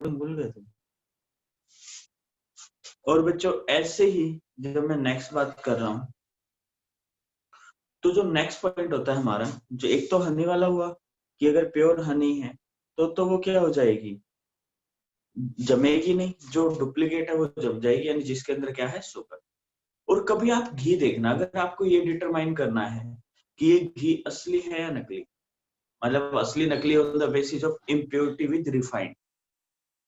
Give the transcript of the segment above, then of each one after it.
तुम भूल गए थे। और बच्चों ऐसे ही जब मैं नेक्स्ट बात कर रहा हूँ, तो जो नेक्स्ट पॉइंट होता है हमारा, जो एक तो हनी वाला हुआ कि अगर प्योर हनी है तो वो क्या हो जाएगी, जमेगी नहीं, जो डुप्लीकेट है वो जम जाएगी, यानी जिसके अंदर क्या है, शुगर। और कभी आप घी देखना, अगर आपको ये डिटरमाइन करना है कि ये घी असली है या नकली, मतलब असली नकली on the basis of impurity with refined,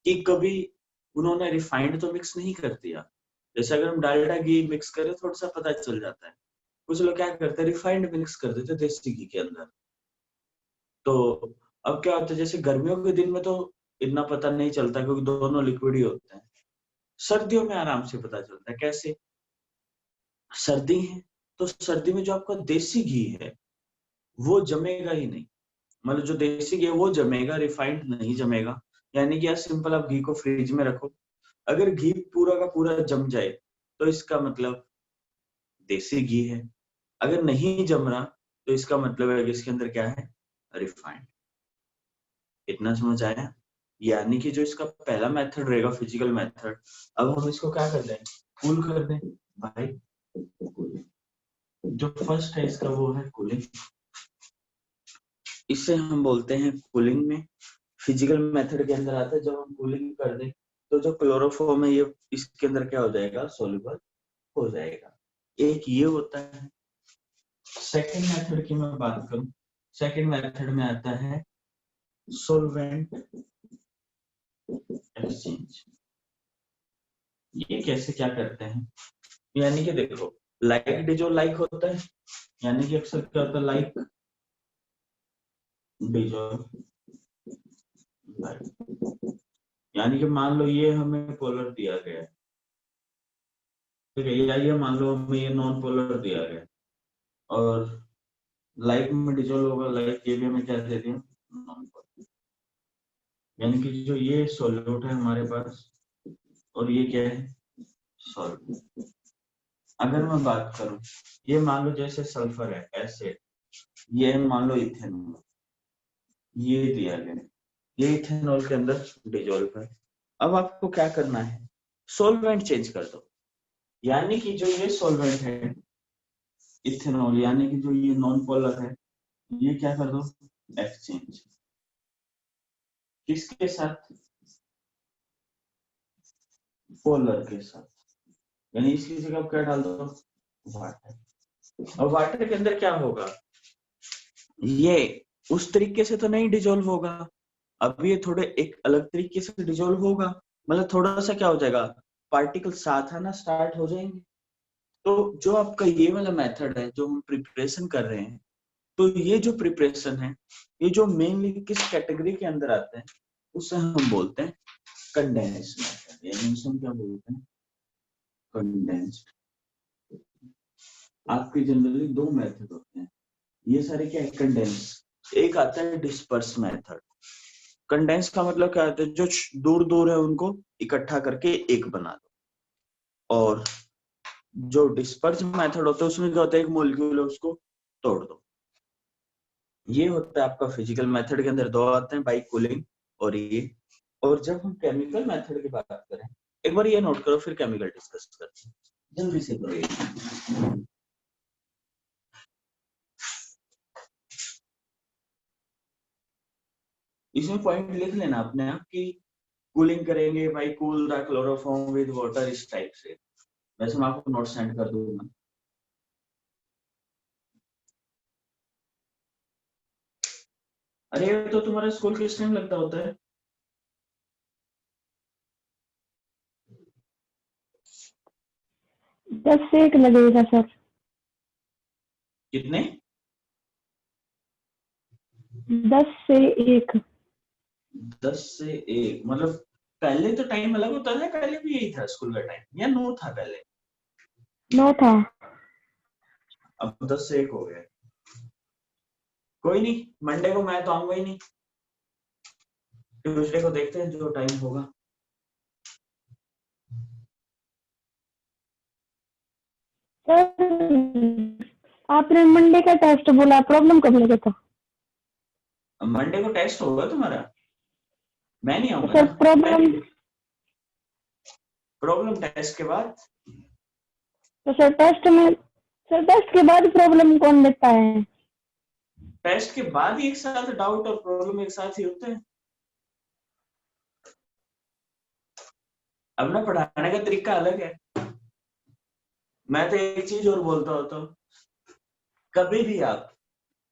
कि कभी उन्होंने रिफाइंड तो मिक्स नहीं कर दिया। जैसे अगर हम डालडा घी मिक्स करें थोड़ा सा पता चल जाता है, कुछ लोग क्या करते हैं, रिफाइंड मिक्स कर देते हैं देसी घी के अंदर। तो अब क्या होता है, जैसे गर्मियों के दिन में तो इतना पता नहीं चलता क्योंकि दोनों लिक्विड ही होते हैं। सर्दियों में आराम से पता चलता है। कैसे? सर्दी है तो सर्दी में जो आपका देसी घी है वो जमेगा ही नहीं, मतलब जो देसी घी है वो जमेगा, रिफाइंड नहीं जमेगा। यानी कि यार सिंपल, आप घी को फ्रिज में रखो, अगर घी पूरा का पूरा जम जाए तो इसका मतलब देसी घी है, अगर नहीं जम रहा तो इसका मतलब है कि इसके अंदर क्या है, रिफाइंड। इतना समझ आया? यानी कि जो इसका पहला मेथड रहेगा फिजिकल मेथड, अब हम इसको क्या कर दें, कूल कर दें भाई। जो फर्स्ट है इसका वो है कूलिंग, इसे हम बोलते हैं कूलिंग में। फिजिकल मेथड के अंदर आता है, जब हम कूलिंग कर दें तो जो क्लोरोफॉर्म है ये इसके अंदर क्या हो जाएगा, सोल्यूबल हो जाएगा। एक ये होता है। सेकंड मेथड की मैं बात करूं, सेकंड मेथड में आता है सोलवेंट एक्सचेंज। ये कैसे क्या करते हैं, यानी कि देखो, लाइक डिजो लाइक होता है, यानी कि अक्सर क्या होता है, लाइक डिजो लाइक। यानी कि मान लो ये हमें पोलर दिया गया है, ठीक है, या ये मान लो हमें ये नॉन पोलर दिया गया है, और लाइक में डिजोल्व होगा, लाइक ये भी हमें क्या दे दिया, नॉन पोलर। यानी कि जो ये सॉल्यूट है हमारे पास और ये क्या है, सॉल्ट। अगर मैं बात करूं, ये मान लो जैसे सल्फर है एसिड, ये मान लो इथेनॉल, ये दिया गया, ये इथेनॉल के अंदर डिजोल्व है। अब आपको क्या करना है, सॉल्वेंट चेंज कर दो। यानी कि जो ये सॉल्वेंट है इथेनॉल, यानी कि जो ये नॉन पोलर है, ये क्या कर दो, एक्सचेंज। किसके साथ, पोलर के साथ। यानी इसकी जगह आप क्या डाल दो, वाटर। और वाटर के अंदर क्या होगा, ये उस तरीके से तो नहीं डिजोल्व होगा, अब ये थोड़े एक अलग तरीके से डिजोल्व होगा, मतलब थोड़ा सा क्या हो जाएगा, पार्टिकल साथ आना स्टार्ट हो जाएंगे। तो जो आपका ये वाला मेथड है जो हम प्रिपरेशन कर रहे हैं, तो ये जो प्रिपरेशन है, ये जो मेनली किस कैटेगरी के अंदर आता है, उसे हम बोलते हैं कंडेंस मेथड, यानी उसे हम क्या बोलते हैं, कंडेंस्ड। आपके जनरली दो मेथड होते हैं, ये सारे क्या है, कंडेंस। एक आता है डिस्पर्स मेथड। कंडेंस का मतलब क्या होता है, जो दूर दूर है उनको इकट्ठा करके एक बना दो। और जो डिस्पर्स मेथड होता है उसमें क्या होता है, एक मॉलिक्यूल है उसको तोड़ दो। ये होता है आपका फिजिकल मेथड के अंदर दो आते हैं, बाई कूलिंग और ये। और जब हम केमिकल मेथड की बात करें, एक बार ये नोट करो, फिर केमिकल डिस्कस करते हैं, जल्दी से करो ये। इसमें पॉइंट लिख लेना अपने आप की, कूलिंग करेंगे भाई, cool the chloroform with water, इस टाइप से। वैसे मैं आपको नोट सेंड कर दूंगा। अरे तो तुम्हारा स्कूल किस टाइम लगता होता है? 10 से 1 लगेगा सर। कितने? 10 से 1। 10 से 1 मतलब पहले तो टाइम अलग होता था, पहले भी यही था स्कूल का टाइम, या 9 था पहले? 9 था। अब 10 से 1 हो गया। कोई नहीं, मंडे को मैं तो आऊंगा ही नहीं, ट्यूसडे को देखते हैं जो टाइम होगा। सर आपने मंडे का टेस्ट बोला, प्रॉब्लम कब लगा था? मंडे को टेस्ट होगा तुम्हारा? मैं नहीं आऊंगा सर ना। प्रॉब्लम टेस्ट के बाद। तो सर टेस्ट के बाद प्रॉब्लम कौन देता है? टेस्ट के बाद ही एक साथ डाउट और प्रॉब्लम एक साथ ही होते हैं। अब ना पढ़ाने का तरीका अलग है। मैं तो एक चीज और बोलता होता हूँ, कभी भी आप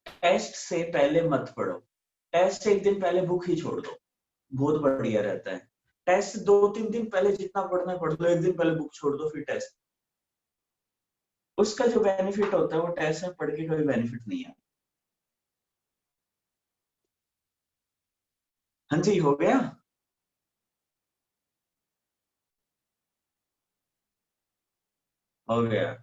टेस्ट से पहले मत पढ़ो। टेस्ट से एक दिन पहले बुक ही छोड़ दो, बहुत बढ़िया रहता है। टेस्ट से 2-3 दिन पहले जितना पढ़ना है पढ़ लो, एक दिन पहले बुक छोड़ दो फिर टेस्ट। उसका जो बेनिफिट होता है वो टेस्ट में पढ़ के कोई बेनिफिट नहीं है। हाँ जी, हो गया। हो गया।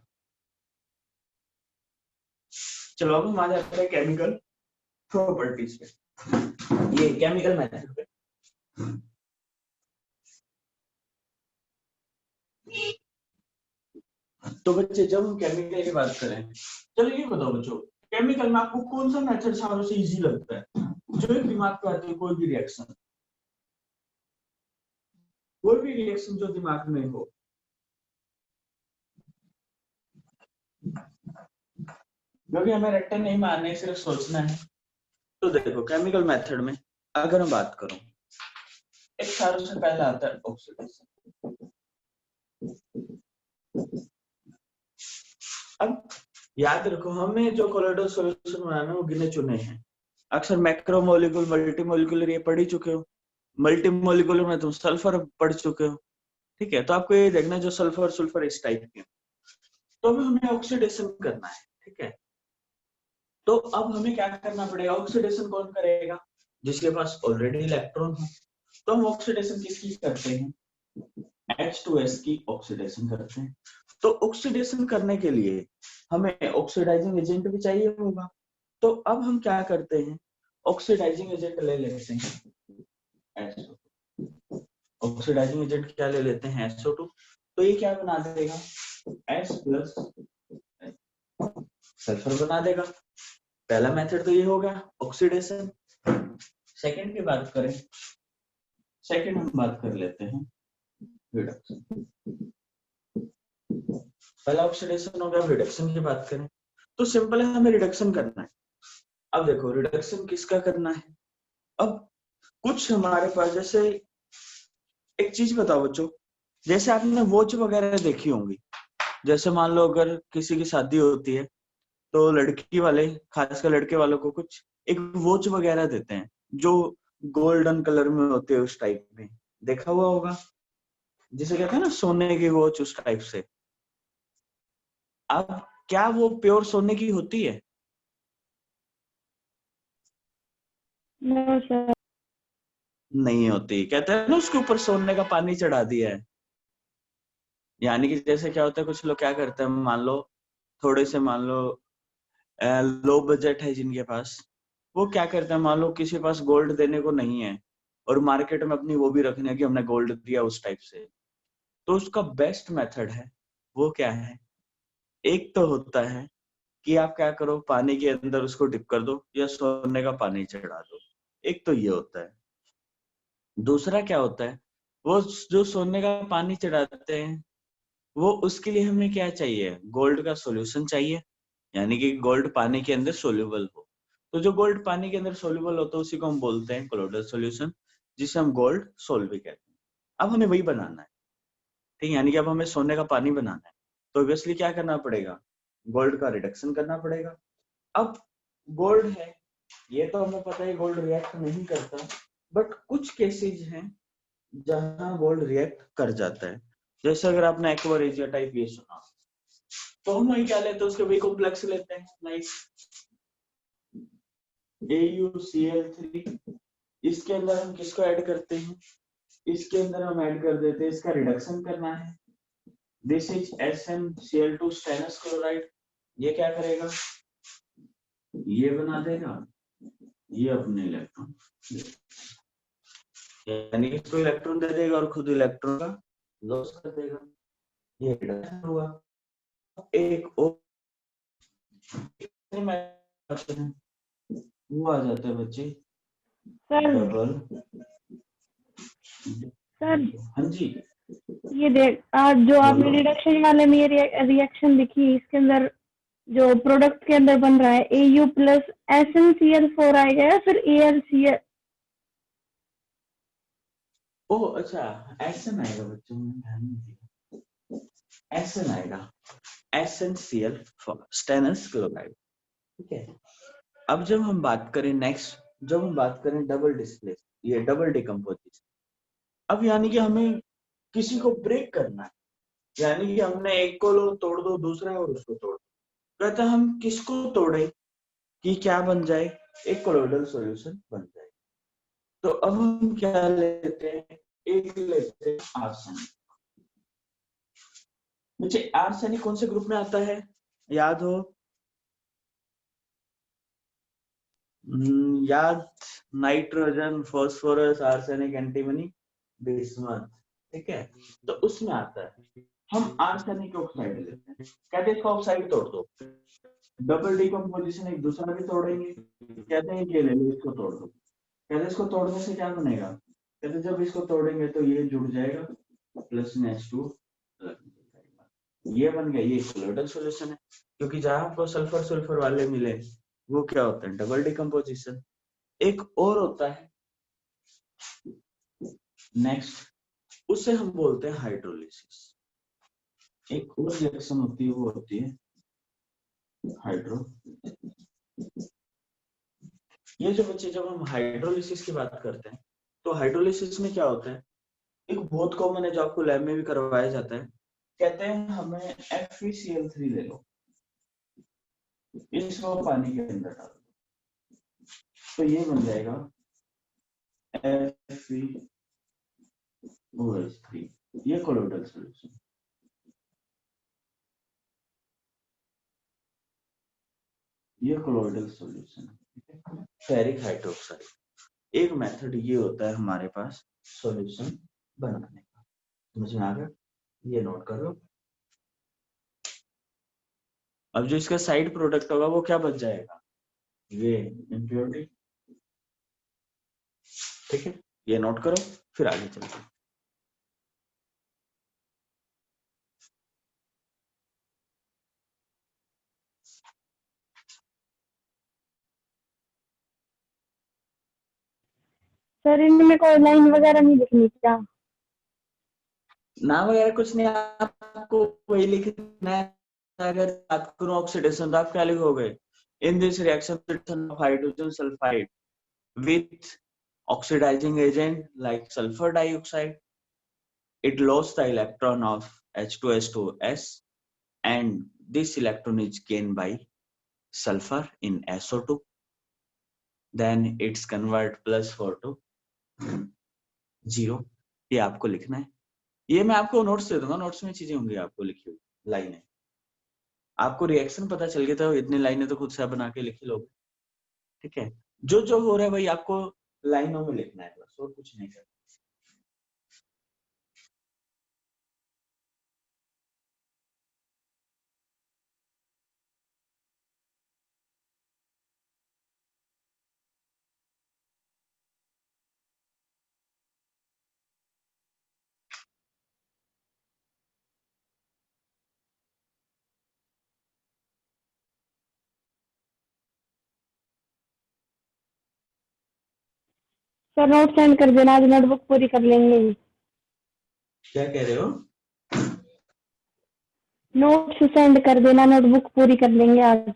चलो अब हम आ जाते हैं केमिकल प्रॉपर्टीज पे, ये केमिकल मेथड पे। तो बच्चे जब हम केमिकल की बात करें, चलो ये बताओ बच्चों, केमिकल में आपको कौन सा मेथड सारों से इजी लगता है? जो एक दिमाग पे आती है कोई भी रिएक्शन, कोई भी रिएक्शन जो दिमाग में हो। क्योंकि हमें रट्टे नहीं मारने, सिर्फ सोचना है। तो देखो केमिकल मेथड में अगर मैं बात करूं, एक सारों से पहला आता है ऑक्सीडेशन। अब याद रखो, हमें जो कोलोइडल सॉल्यूशन बनाना है वो गिने चुने हैं। अक्सर मैक्रो मॉलिक्यूल, मल्टी मॉलिक्यूलर ये पढ़ ही चुके हो। मल्टी मॉलिक्यूलर में तुम सल्फर पढ़ चुके हो। ठीक है, तो आपको ये देखना जो सल्फर सल्फर इस टाइप के, तो अभी हमें ऑक्सीडेशन करना है। ठीक है, तो अब हमें क्या करना पड़ेगा? ऑक्सीडेशन कौन करेगा? जिसके पास ऑलरेडी इलेक्ट्रॉन है। तो हम ऑक्सीडेशन किसकी करते हैं? H2S की ऑक्सीडेशन करते हैं। तो ऑक्सीडेशन करने के लिए हमें ऑक्सीडाइजिंग एजेंट भी चाहिए होगा। तो अब हम क्या करते हैं? ऑक्सीडाइजिंग एजेंट ले लेते हैं SO2। ऑक्सीडाइजिंग एजेंट क्या ले लेते हैं? SO2। तो ये क्या बना देगा? S प्लस सल्फर बना देगा। पहला मेथड तो ये हो गया ऑक्सीडेशन। सेकंड की बात करें, सेकंड हम बात कर लेते हैं रिडक्शन। पहला ऑक्सीडेशन हो गया, रिडक्शन की बात करें तो सिंपल है, हमें रिडक्शन करना है। अब देखो रिडक्शन किसका करना है? अब कुछ हमारे पास, जैसे एक चीज बताओ बच्चों, जैसे आपने वॉच वगैरह देखी होंगी। जैसे मान लो अगर किसी की शादी होती है तो लड़की वाले, खासकर लड़के वालों को कुछ एक वॉच वगैरह देते हैं जो गोल्डन कलर में होते हैं, उस टाइप में देखा हुआ होगा, जिसे कहते हैं ना सोने की वॉच, उस टाइप से। अब क्या वो प्योर सोने की होती है? No sir. नहीं होती। कहते हैं ना उसके ऊपर सोने का पानी चढ़ा दिया है। यानी कि जैसे क्या होता है, कुछ लोग क्या करते हैं, मान लो थोड़े से, मान लो लो बजट है जिनके पास, वो क्या करते हैं, मान लो किसी के पास गोल्ड देने को नहीं है और मार्केट में अपनी वो भी रखने है कि हमने गोल्ड दिया, उस टाइप से। तो उसका बेस्ट मेथड है वो क्या है? एक तो होता है कि आप क्या करो, पानी के अंदर उसको डिप कर दो या सोने का पानी चढ़ा दो। एक तो ये होता है। दूसरा क्या होता है, वो जो सोने का पानी चढ़ाते हैं, वो उसके लिए हमें क्या चाहिए? गोल्ड का सॉल्यूशन चाहिए। यानी कि गोल्ड पानी के अंदर सोल्यूबल हो। तो जो गोल्ड पानी के अंदर सोल्यूबल होता है उसी को हम बोलते हैं कोलोइडल सॉल्यूशन, जिसे हम गोल्ड सोल भी कहते हैं। अब हमें वही बनाना है। ठीक है, यानी कि अब हमें सोने का पानी बनाना है, तो ऑब्वियसली क्या करना पड़ेगा? गोल्ड का रिडक्शन करना पड़ेगा। अब गोल्ड है, ये तो हमें पता है गोल्ड रिएक्ट नहीं करता, बट कुछ केसेस हैं जहां गोल्ड रिएक्ट कर जाता है। जैसे अगर आपने एक्वा टाइप ये सुना, तो हम वही क्या लेते हैं, उसके वही कॉम्प्लेक्स लेते हैं, लाइक AuCl3। इसके अंदर हम किसको ऐड करते हैं? इसके अंदर हम ऐड कर देते हैं, इसका रिडक्शन करना है। This is SnCl2 stannous chloride. ये क्या करेगा? ये बना देगा, ये अपने इलेक्ट्रॉन, यानी कि इसको इलेक्ट्रॉन दे देगा और खुद इलेक्ट्रॉन का लॉस कर देगा। ये रिडक्शन हुआ। एक और वो आ जाता है बच्चे, सर डबल सर हाँ जी ये देख आज जो आपने बोलो। रिडक्शन वाले में रिएक्शन दिखी, इसके अंदर जो प्रोडक्ट के अंदर बन रहा है AU प्लस SnCl4 आएगा या फिर AlCl? ओह अच्छा, एसन आएगा बच्चों में ध्यान नहीं दिया। एसन आएगा, एसेंशियल फॉर स्टेनस क्लोराइड। ठीक है। अब जब हम बात करें नेक्स्ट, जब हम बात करें डबल डिस्प्लेस, ये डबल डिकम्पोजिशन, अब यानी कि हमें किसी को ब्रेक करना है, यानी कि हमने एक को लो तोड़ दो, दूसरा और उसको तोड़ दो। कहते हैं हम किसको तोड़े कि क्या बन जाए, एक कोलोइडल सॉल्यूशन बन जाए। तो अब हम क्या लेते हैं, एक लेते हैं आर्सेनिक। मुझे आर्सेनिक कौन से ग्रुप में आता है याद हो? याद, nitrogen, phosphorus, arsenic, antimony, bismuth. ठीक है, तो उसमें आता है। हम आर्सेनिक ऑक्साइड लेते हैं, कहते हैं इसका ऑक्साइड तोड़ दो, डबल डिकम्पोजिशन एक दूसरा भी तोड़ेंगे, कहते हैं ये ले लो इसको तोड़ दो। कहते हैं इसको तोड़ने से क्या बनेगा, कहते हैं जब इसको तोड़ेंगे तो ये जुड़ जाएगा प्लस में H2 ये बन गया, ये कोलोइडल सॉल्यूशन है। क्योंकि जहां आपको सल्फर सल्फर वाले मिले वो क्या होता है, डबल डिकम्पोजिशन। एक और होता है नेक्स्ट, उसे हम बोलते हैं हाइड्रोलिसिस। एक और रिएक्शन होती है वो होती है हाइड्रो। ये जो बच्चे, जब हम हाइड्रोलिसिस की बात करते हैं तो हाइड्रोलिसिस में क्या होता है, एक बहुत कॉमन है जो आपको लैब में भी करवाया जाता है। कहते हैं हमें FeCl3 ले लो, इसको पानी के अंदर डाल दो, तो ये बन जाएगा FeOH3, ये कोलोइडल सॉल्यूशन। ये कोलोइडल सॉल्यूशन है, फेरिक हाइड्रोक्साइड। एक मेथड ये होता है हमारे पास सॉल्यूशन बनाने का। समझ में आ गया? ये नोट कर लो। अब जो इसका साइड प्रोडक्ट होगा वो क्या बच जाएगा, ये इम्प्योरिटी। ठीक है, ये नोट करो, फिर आगे चलते हैं। सर इनमें कोई लाइन वगैरह नहीं लिखनी क्या? नाम वगैरह कुछ नहीं, आपको वही लिखना है। अगर बात करूं ऑक्सीडेशन तो आप क्या लिखोगे, in this reaction of hydrogen sulphide with oxidizing agent like sulfur dioxide, it lost the electron of H2S2S, and this electron is gained by sulfur in SO2, then it's convert +4 to 0। ये आपको लिखना है। ये मैं आपको notes दे दूंगा, notes में चीजें होंगी आपको लिखी हुई लाइनें। आपको रिएक्शन पता चल गया तो इतनी लाइनें तो खुद से बना के लिख लोगे। ठीक है, जो जो हो रहा है भाई आपको लाइनों में लिखना है बस, और कुछ नहीं करना। सर नोट सेंड कर देना, आज नोटबुक पूरी कर लेंगे। क्या कह रहे हो? नोट्स सेंड कर देना, नोटबुक पूरी कर लेंगे आज।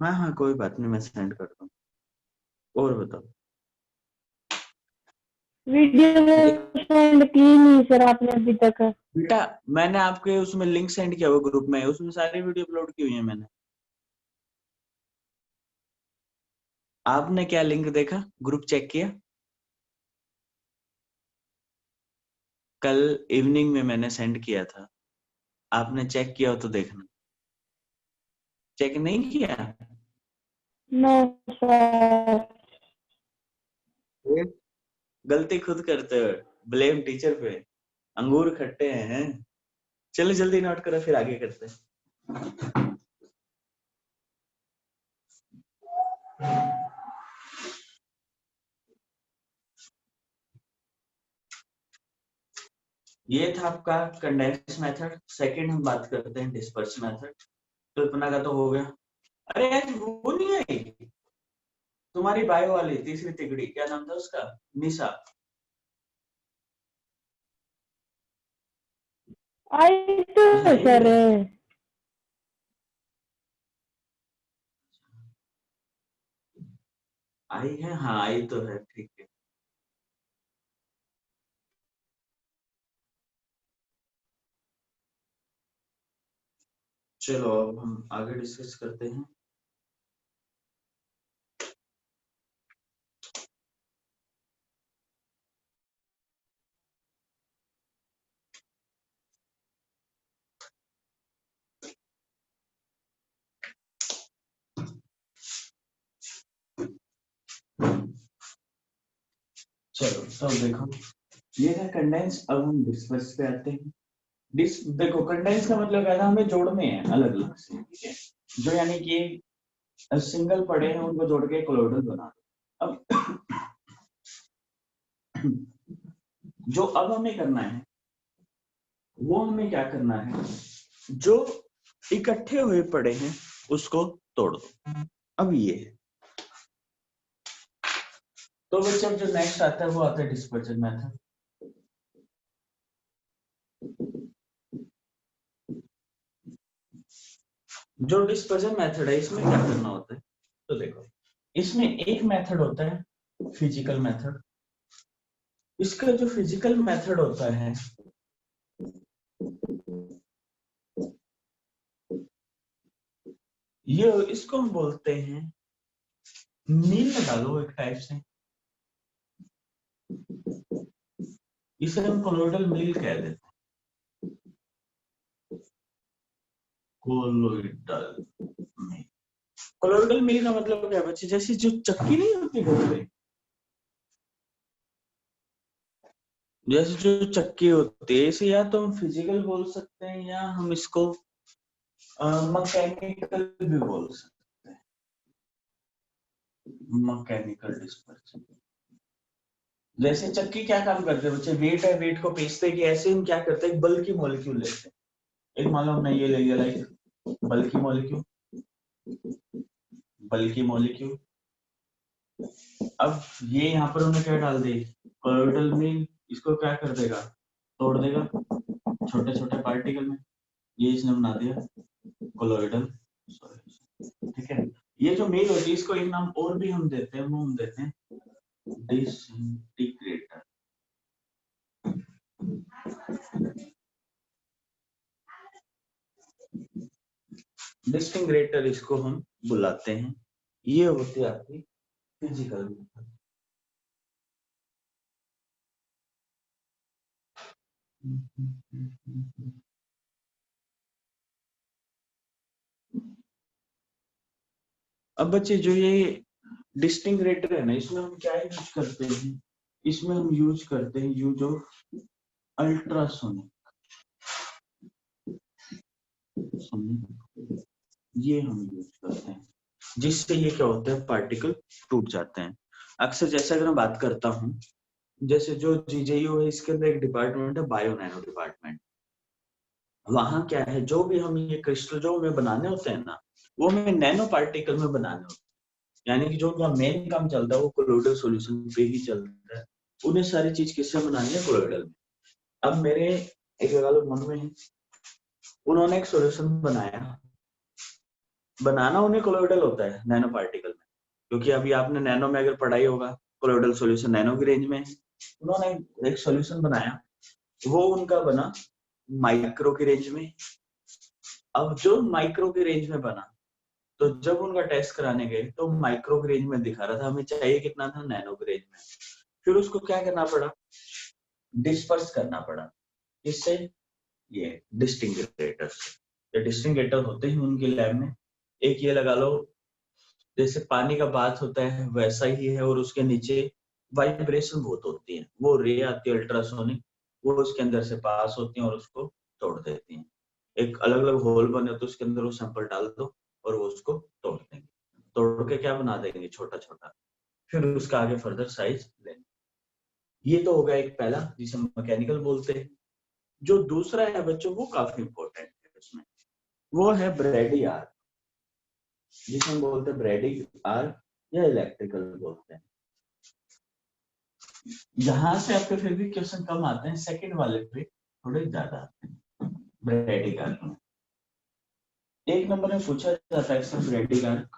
हाँ हाँ कोई बात नहीं, मैं सेंड कर दूँ। और बताओ। एक वीडियो सेंड की नहीं सर आपने अभी तक। बेटा, मैंने आपके उसमें लिंक सेंड किया हुआ ग्रुप में, उसमें सारी वीडियो अपलोड की हुई है मैंने। आपने क्या लिंक देखा, ग्रुप चेक किया? कल इवनिंग में मैंने सेंड किया था, आपने चेक किया हो तो देखना। चेक नहीं किया? No sir. ये गलती खुद करते हो, ब्लेम टीचर पे। अंगूर खट्टे हैं। चलो जल्दी नोट करो, फिर आगे करते हैं। ये था आपका कंडेंस मेथड। सेकंड हम बात करते हैं डिस्पर्स मेथड। तो इतना का तो हो गया। अरे आज वो नहीं आई तुम्हारी बायो वाली तीसरी तिगड़ी, क्या नाम था उसका? निशा। आई तो अच्छा आई भी सर। है। आई है, हाँ आई तो है, ठीक है। चलो अब हम आगे डिस्कस करते हैं। चलो तो देखो, ये था कंडेंस। अब हम डिस्पर्स पे आते हैं। डिस देखो, कंडेंस का मतलब क्या था, हमें जोड़ने हैं अलग अलग से, ठीक है। जो यानी कि सिंगल पड़े हैं उनको जोड़ के कोलोइडल बना दो। अब जो अब हमें करना है वो हमें क्या करना है, जो इकट्ठे हुए पड़े हैं उसको तोड़ दो। अब ये है। तो बच्चे अब जो नेक्स्ट आता है वो आता है डिस्पर्जन मेथड। जो डिस्पर्जन मेथड है इसमें क्या करना होता है, तो देखो, इसमें एक मेथड होता है फिजिकल मेथड। इसका जो फिजिकल मेथड होता है, ये इसको हम बोलते हैं मील लगा लो एक टाइप से। इसे हम कोलोइडल मील कह देते हैं। कोलोइडल मील। कोलोइडल मील का मतलब क्या है बच्चे, जैसे जो चक्की नहीं होती घर पे, जैसे जो चक्की होती है, इसे या तो हम फिजिकल बोल सकते हैं या हम इसको मैकेनिकल भी बोल सकते हैं। Mechanical dispersion. जैसे चक्की क्या काम करते हैं बच्चे, वेट है, वेट को पीसते हैं, कि ऐसे हम क्या करते हैं, बल्कि मॉलिक्यूल लेते हैं। एक मान लो हमने ये ले लिया, लाइक बल्कि मॉलिक्यूल, बल्कि मॉलिक्यूल। अब ये यहाँ पर हमने क्या डाल दी, कोलोइडल मीन। इसको क्या कर देगा, तोड़ देगा छोटे छोटे पार्टिकल में। ये इसने बना दिया कोलोइडल, ठीक है। ये जो मील होती है इसको एक नाम और भी हम देते हैं, वो हम देते हैं डिसइंटीग्रेटर। डिसइंटीग्रेटर इसको हम बुलाते हैं। ये होती है आपकी फिजिकल मेथड। अब बच्चे जो ये डिस्टिंग्रेटर है ना, इसमें हम क्या यूज करते हैं, इसमें हम यूज करते हैं यूज ऑफ अल्ट्रासोनिक। ये हम यूज करते हैं, जिससे ये क्या होता है, पार्टिकल टूट जाते हैं। अक्सर जैसे अगर मैं बात करता हूँ, जैसे जो जीजेयू है इसके अंदर एक डिपार्टमेंट है बायो नैनो डिपार्टमेंट। वहां क्या है, जो भी हम ये क्रिस्टल जो हमें बनाने होते हैं ना, वो हमें नैनो पार्टिकल में बनाने होते हैं। यानी कि जो उनका मेन काम चलता है वो कोलोइडल सॉल्यूशन पे ही चलता है। उन्हें सारी चीज किससे बनानी है, कोलोइडल में। अब मेरे एक लगा लो मन में है, उन्होंने एक सॉल्यूशन बनाया। बनाना उन्हें कोलोइडल होता है नैनो पार्टिकल में, क्योंकि अभी आपने नैनो में अगर पढ़ाई होगा, कोलोइडल सॉल्यूशन नैनो की रेंज में है। उन्होंने एक सॉल्यूशन बनाया, वो उनका बना माइक्रो की रेंज में। अब जो माइक्रो की रेंज में बना, तो जब उनका टेस्ट कराने गए तो माइक्रो की रेंज में दिखा रहा था, हमें चाहिए कितना था, नैनो की रेंज में। फिर उसको क्या करना पड़ा, डिस्पर्स करना पड़ा। इससे ये डिस्टिंग्रेटर से, ये डिस्टिंग्रेटर होते ही उनके लैब में। एक ये लगा लो, जैसे पानी का बाथ होता है वैसा ही है, और उसके नीचे वाइब्रेशन बहुत होती है, वो रे आती है अल्ट्रासोनिक, वो उसके अंदर से पास होती है और उसको तोड़ देती हैं। एक अलग अलग होल बने तो उसके अंदर वो सैंपल डाल दो और वो उसको तोड़ देंगे। तोड़ के क्या बना देंगे, छोटा छोटा। फिर उसका आगे फर्दर साइज लेंगे। ये तो होगा एक पहला, जिसे मैकेनिकल बोलते हैं। जो दूसरा है बच्चों वो काफी इंपॉर्टेंट है उसमें, वो है ब्रेडी आर्क, जिसे हम बोलते हैं ब्रेडी आर्क या इलेक्ट्रिकल बोलते हैं। यहाँ से आपके फिर भी क्वेश्चन कम आते हैं, सेकंड वाले पे थोड़े ज्यादा आते हैं ब्रेडी आर्क में। एक नंबर में पूछा जाता है सर ब्रेडी आर्क।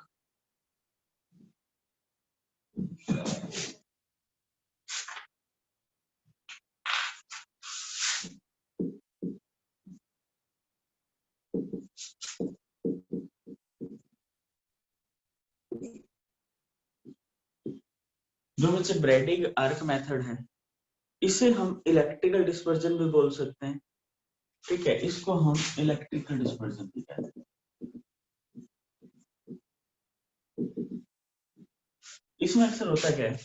जो बच्चे ब्रेडी आर्क मेथड है, इसे हम इलेक्ट्रिकल डिस्पर्जन भी बोल सकते हैं, ठीक है, इसको हम इलेक्ट्रिकल डिस्पर्जन भी कहते हैं। इसमें अक्सर होता क्या है,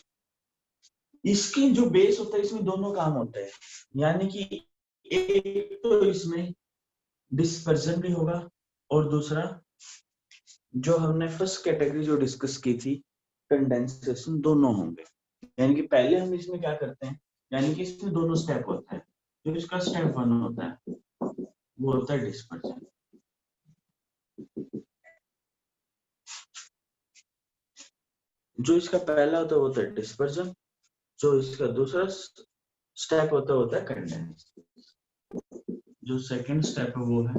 इसकी जो बेस होता है इसमें दोनों काम होते हैं, यानी कि एक तो इसमें डिस्पर्जन भी होगा और दूसरा जो हमने फर्स्ट कैटेगरी जो डिस्कस की थी कंडेंसेशन, दोनों होंगे। यानी कि पहले हम इसमें क्या करते हैं, यानी कि इसमें दोनों स्टेप होते हैं। जो इसका स्टेप 1 होता है वो होता है डिस्पर्जन। जो इसका पहला होता है वो होता है डिस्पर्जन, जो इसका दूसरा स्टेप होता है कंडेंसेशन। जो सेकंड स्टेप है वो है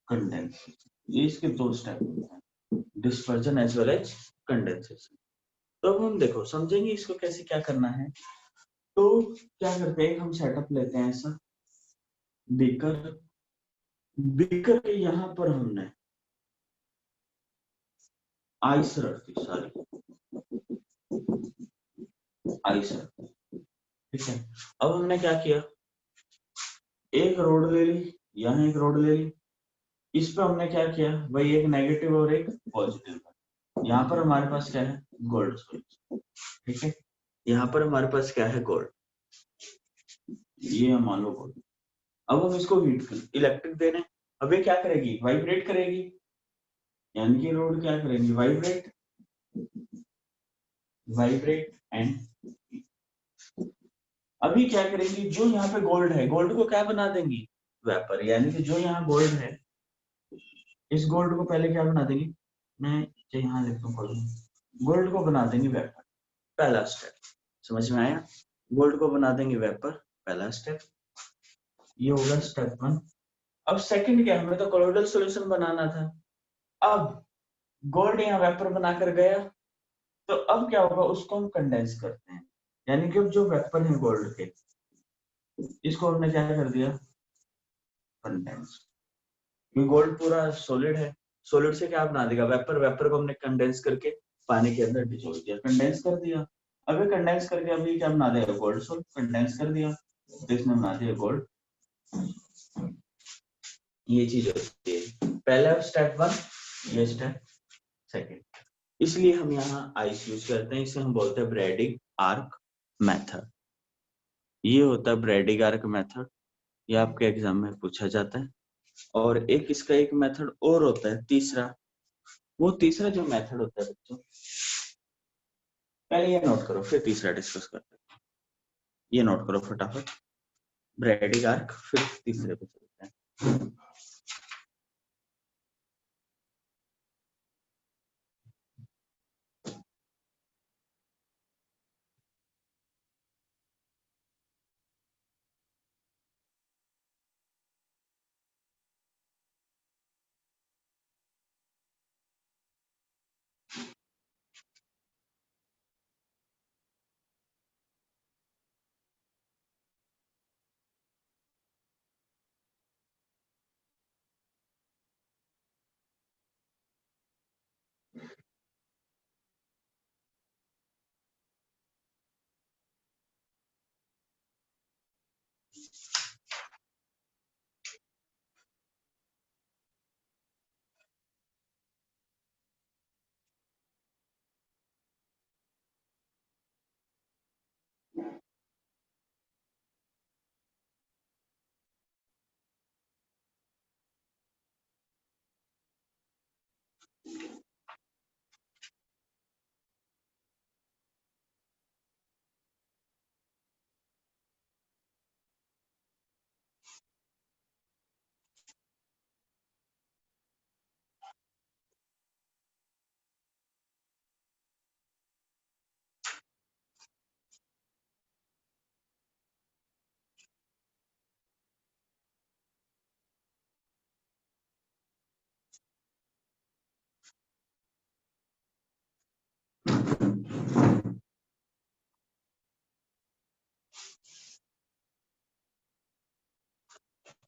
कंडेंसेशन। ये इसके दो स्टेप होते हैं, dispersion as well as condensation. तो अब हम देखो समझेंगे इसको कैसे क्या करना है। तो क्या करते हैं, हम सेटअप लेते हैं ऐसा, बीकर, बीकर के यहाँ पर हमने आइस रख दी, सारी आइस रख दी, ठीक है। अब हमने क्या किया, एक रोड ले ली, यहाँ एक रोड ले ली, इस पे हमने क्या किया भाई, एक नेगेटिव और एक पॉजिटिव। यहाँ पर हमारे पास क्या है, गोल्ड सोल्यूशन, ठीक है। यहाँ पर हमारे पास क्या है, गोल्ड, ये मान लो गोल्ड। अब हम इसको हीट इलेक्ट्रिक दे रहे हैं, अब ये क्या करेगी, वाइब्रेट करेगी, यानी कि रोड क्या करेगी, वाइब्रेट, वाइब्रेट एंड अभी क्या करेंगी, जो यहाँ पे गोल्ड है, गोल्ड को क्या बना देंगी, वेपर। यानी कि जो यहाँ गोल्ड है, इस गोल्ड को पहले क्या बना देंगी, मैं यहाँ लिखता हूँ, गोल्ड को बना देंगे वेपर, पहला स्टेप। समझ में आया, गोल्ड को बना देंगे वेपर, पहला स्टेप, ये होगा स्टेप 1। अब सेकंड क्या, हमें तो कोलोइडल सॉल्यूशन बनाना था। अब गोल्ड यहाँ वेपर बनाकर गया, तो अब क्या होगा, उसको हम कंडेंस करते हैं। यानी कि अब जो वेपर है गोल्ड के, इसको हमने क्या कर दिया, कंडेंस। क्योंकि गोल्ड पूरा सॉलिड है, सॉलिड से क्या बना देगा, वेपर, वेपर को हमने कंडेंस करके पानी के अंदर डिसोल्व किया, कंडेंस कर दिया। अब ये कंडेंस करके अभी क्या बना देगा, गोल्ड सोल्ड, कंडेंस कर दिया तो इसने बना दिया गोल्ड। ये चीज होती है, पहला स्टेप 1, ये स्टेप सेकंड। इसलिए हम यहाँ आइस यूज करते हैं, इसे हम बोलते हैं ब्रेडिग आर्क मेथड। ये होता है ब्रेडिग आर्क मेथड, ये आपके एग्जाम में पूछा जाता है। और एक इसका एक मेथड और होता है तीसरा, वो तीसरा जो मेथड होता है बच्चों, पहले ये नोट करो फिर तीसरा डिस्कस करते हैं। ये नोट करो फटाफट, ब्रेडिग आर्क, फिर तीसरे पे चलते हैं।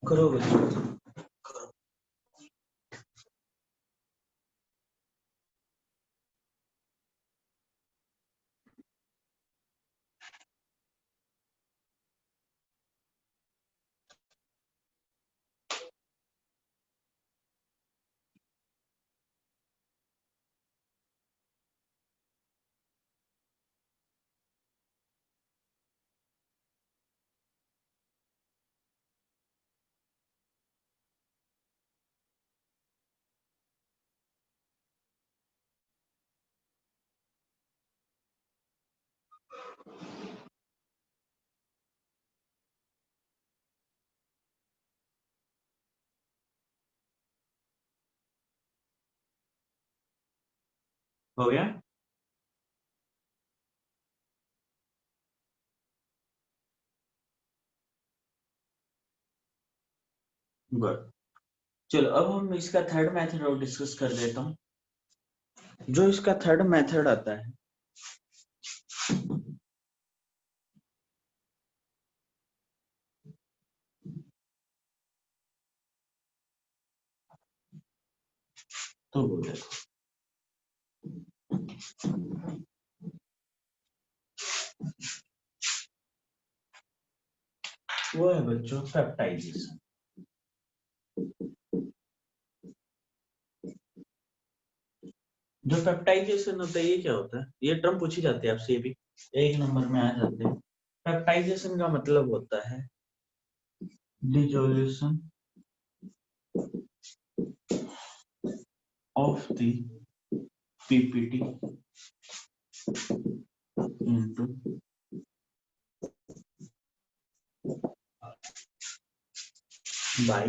करो बच्चों, करो। हो गया? गुड। चलो अब हम इसका थर्ड मेथड और डिस्कस कर देता हूँ। जो इसका थर्ड मेथड आता है, तो वो देखो, वो है बच्चों पेप्टाइजेशन। जो पेप्टाइजेशन होता है ये क्या होता है? ये टर्म पूछी जाती है आपसे, ये भी एक नंबर में आ जाते हैं। पेप्टाइजेशन का मतलब होता है dissolution of the PPT into by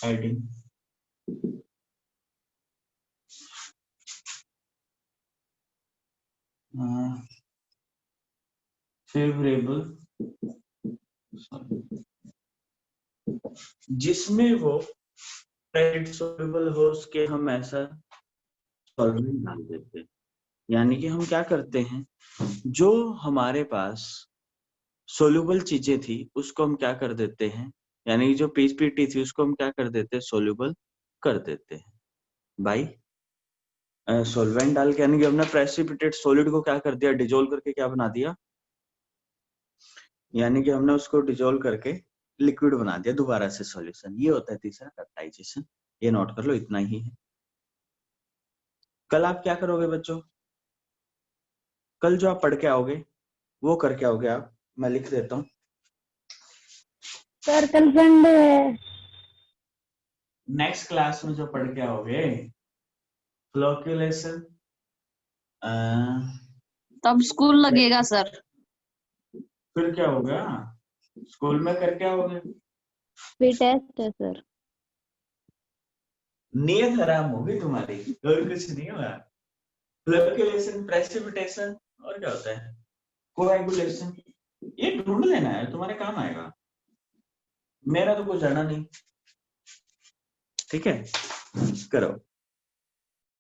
adding favourable, जिसमें वो सोल्यूबल हो उसके हम ऐसा सॉल्वेंट डाल देते हैं। यानी कि हम क्या करते हैं, जो हमारे पास सोल्यूबल चीजें थी उसको हम क्या कर देते हैं, यानी जो पीपीटी थी उसको हम क्या कर देते हैं, सोल्यूबल कर देते हैं बाई सॉल्वेंट डाल के। यानी कि हमने प्रेसिपिटेट सॉलिड को क्या कर दिया, डिजोल्व करके क्या बना दिया, यानी कि हमने उसको डिजोल्व करके लिक्विड बना दिया दोबारा से सॉल्यूशन। ये होता है तीसरा पेप्टाइजेशन। ये नोट कर लो, इतना ही है। कल आप क्या करोगे बच्चों? कल जो आप पढ़ के आओगे वो करके आओगे आप, मैं लिख देता हूँ। सर कल संडे है। नेक्स्ट क्लास में जो पढ़ के आओगे फ्लोक्यूलेशन, तब स्कूल लगेगा सर। फिर क्या होगा, स्कूल में करके आओगे, फिर टेस्ट है सर। नीयत हराम होगी तुम्हारी, और कुछ नहीं होगा। फ्लोक्यूलेशन, प्रेसिपिटेशन, और क्या होता है, कोएगुलेशन। ये ढूंढ लेना है, तुम्हारे काम आएगा। मेरा तो कुछ जाना नहीं। ठीक है, करो।